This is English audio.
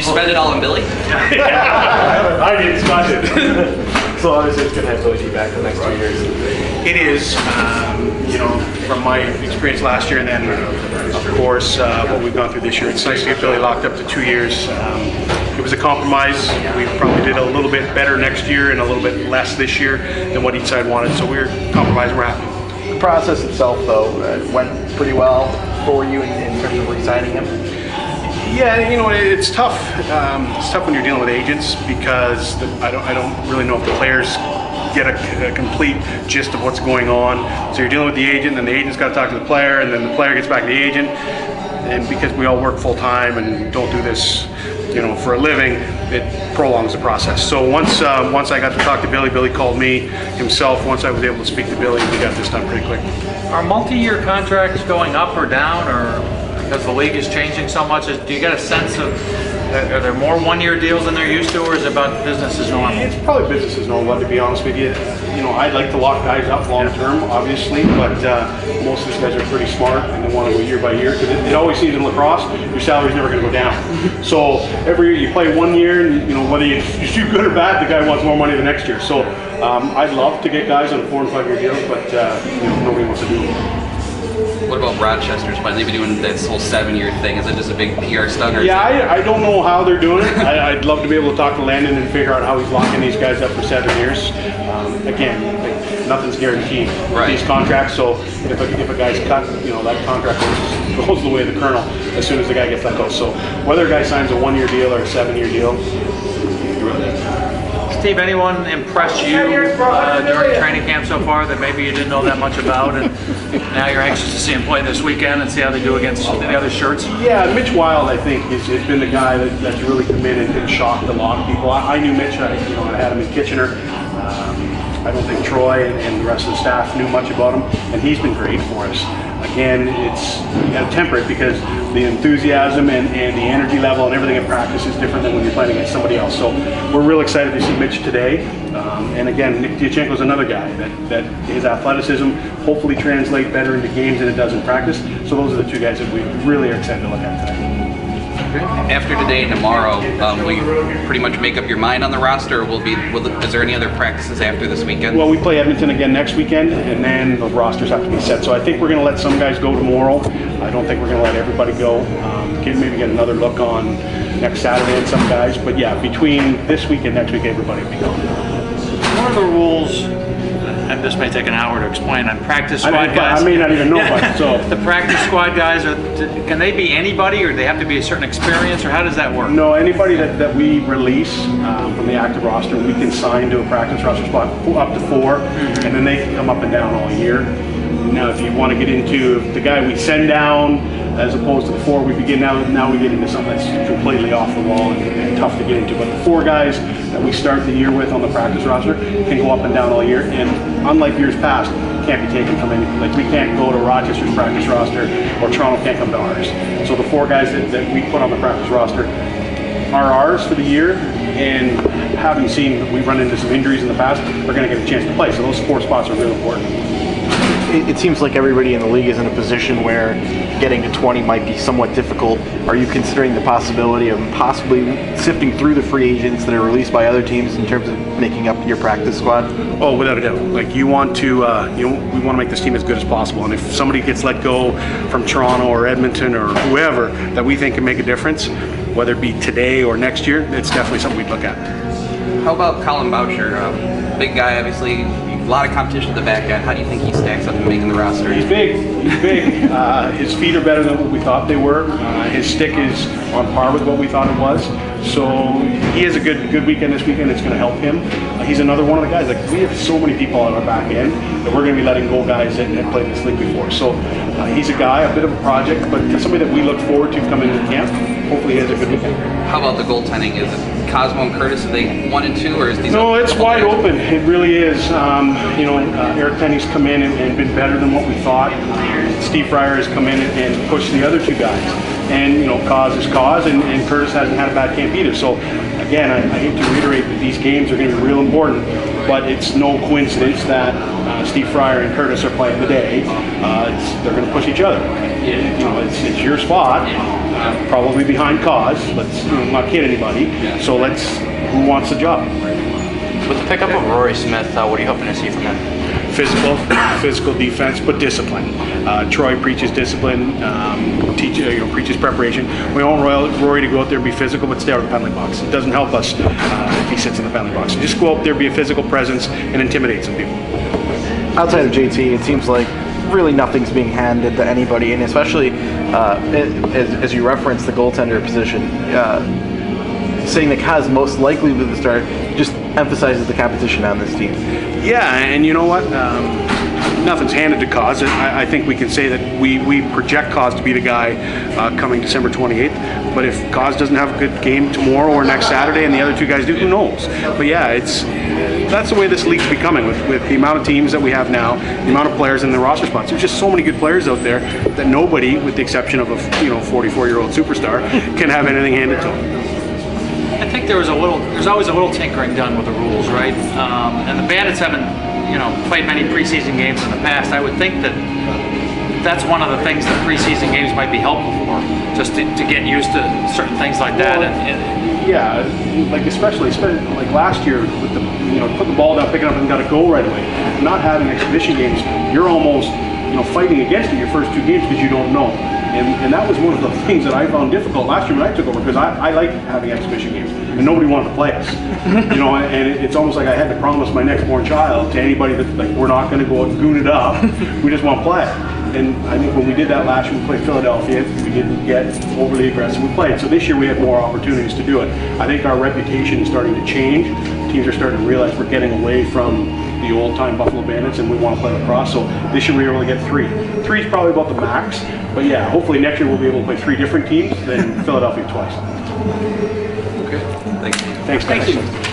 you spend it all on Billy? I didn't, Scott did. So obviously it's going to have Billy back for the next 2 years. It is, you know, from my experience last year and then, of course, what we've gone through this year, it's nice to get Billy locked up to 2 years. It was a compromise. We probably did a little bit better next year and a little bit less this year than what each side wanted, so we're compromised, we're happy. The process itself, though, went pretty well for you in terms of re-signing him? Yeah, you know, it's tough. It's tough when you're dealing with agents because I don't really know if the players get a complete gist of what's going on. So you're dealing with the agent, and the agent's got to talk to the player, and then the player gets back to the agent. And because we all work full time and don't do this, you know, for a living, it prolongs the process. So once I got to talk to Billy, Billy called me himself. Once I was able to speak to Billy, we got this done pretty quick. Are multi-year contracts going up or down, or because the league is changing so much? Do you get a sense of, are there more one-year deals than they're used to, or is it about business as normal? It's probably business as normal, to be honest with you. You know, I'd like to lock guys up long-term, obviously, but most of these guys are pretty smart and they want to go year by year, because it always seems in lacrosse, your salary's never going to go down. So every year you play 1 year, and you know, whether you do good or bad, the guy wants more money the next year. So I'd love to get guys on 4 and 5 year deals, but you know, nobody wants to do them. What about Rochester's plan? They've been doing this whole 7-year thing. Is it just a big PR stunt? Or yeah, I don't know how they're doing it. I'd love to be able to talk to Landon and figure out how he's locking these guys up for 7 years. Again, like, nothing's guaranteed with these contracts. So if a guy's cut, you know, that contract goes the way of the colonel as soon as the guy gets let go. So whether a guy signs a 1-year deal or a 7-year deal, Steve, anyone impressed you during training camp so far that maybe you didn't know that much about, and now you're anxious to see him play this weekend and see how they do against the other shirts? Yeah, Mitch Wild, I think, has been the guy that's really come in and shocked a lot of people. I knew Mitch, I had him in Kitchener. I don't think Troy and the rest of the staff knew much about him, and he's been great for us. Again, you got to temper it because the enthusiasm and the energy level and everything in practice is different than when you're playing against somebody else. So we're real excited to see Mitch today. And again, Nick Dietrich is another guy that his athleticism hopefully translates better into games than it does in practice. So those are the 2 guys that we really are excited to look at today. After today and tomorrow, will you pretty much make up your mind on the roster, or is there any other practices after this weekend? Well, we play Edmonton again next weekend, and then the rosters have to be set. So I think we're going to let some guys go tomorrow. I don't think we're going to let everybody go. Maybe get another look on next Saturday and some guys. But yeah, between this week and next week, everybody will be gone. What are the rules, and this may take an hour to explain, on practice squad guys? I may not even know about it. So the practice squad guys, can they be anybody, or do they have to be a certain experience, or how does that work? No, anybody that we release from the active roster, we can sign to a practice roster spot up to 4, and then they can come up and down all year. Now, if you want to get into the guy we send down, as opposed to the 4 we begin now we get into something that's completely off the wall and tough to get into. But the 4 guys that we start the year with on the practice roster can go up and down all year, and unlike years past, can't be taken from any, like we can't go to Rochester's practice roster, or Toronto can't come to ours. So the 4 guys that we put on the practice roster are ours for the year, and having seen that we've run into some injuries in the past, are going to get a chance to play. So those 4 spots are really important. It seems like everybody in the league is in a position where getting to 20 might be somewhat difficult. Are you considering the possibility of possibly sifting through the free agents that are released by other teams in terms of making up your practice squad? Oh, without a doubt. Like, you want to, we want to make this team as good as possible. And if somebody gets let go from Toronto or Edmonton or whoever that we think can make a difference, whether it be today or next year, it's definitely something we'd look at. How about Colin Boucher? Big guy, obviously. A lot of competition at the back end. How do you think he stacks up in making the roster? He's big. He's big. His feet are better than what we thought they were. His stick is on par with what we thought it was. So he has a good weekend this weekend. It's going to help him. He's another one of the guys. Like, we have so many people on our back end that we're going to be letting go guys that have played this league before. So he's a guy, a bit of a project, but somebody that we look forward to coming into camp. Hopefully he has a good weekend. How about the goaltending? Is it Cosmo and Curtis? Are they 1 and 2, or is these? No, it's wide open. It really is. Eric Penny's come in and been better than what we thought. Steve Fryer has come in and pushed the other 2 guys. and you know, cause is cause, and Curtis hasn't had a bad camp either. So again, I hate to reiterate that these games are going to be real important, but it's no coincidence that Steve Fryer and Curtis are playing today. They're going to push each other. You know, it's your spot, probably behind cause. Let's not kid anybody. So who wants the job? With the pickup of Rory Smith, what are you hoping to see from him? Physical defense, but discipline. Troy preaches discipline, preaches preparation. We want Rory to go out there and be physical, but stay out of the penalty box. It doesn't help us if he sits in the penalty box. So just go out there, be a physical presence, and intimidate some people. Outside of JT, it seems like really nothing's being handed to anybody, and especially as you referenced the goaltender position, saying that Kaz most likely to the start just emphasizes the competition on this team. Yeah, and you know what? Nothing's handed to Kaz. I think we can say that we project Kaz to be the guy coming December 28th. But if Kaz doesn't have a good game tomorrow or next Saturday and the other two guys do, who knows? But yeah, that's the way this league's becoming with the amount of teams that we have now, the amount of players in the roster spots. There's just so many good players out there that nobody, with the exception of a 44-year-old superstar, can have anything handed to them. I think there's always a little tinkering done with the rules, right? And the Bandits haven't, played many preseason games in the past. I would think that that's one of the things that preseason games might be helpful for, just to get used to certain things like that. Yeah, like especially like last year with the put the ball down, pick it up, and got to go right away. Not having exhibition games, you're almost fighting against it your first two games because you don't know. And that was one of the things that I found difficult last year when I took over, because I like having exhibition games, and nobody wanted to play us. And it's almost like I had to promise my next born child to anybody that we're not going to go and goon it up. We just want to play. And I think when we did that last year, we played Philadelphia, we didn't get overly aggressive, we played. So this year we had more opportunities to do it. I think our reputation is starting to change. Teams are starting to realize we're getting away from the old-time Buffalo Bandits and we want to play lacrosse. So this year we only get 3. 3 is probably about the max. But yeah, hopefully next year we'll be able to play 3 different teams than Philadelphia twice. Okay, thank you. Thanks, guys. Thank you.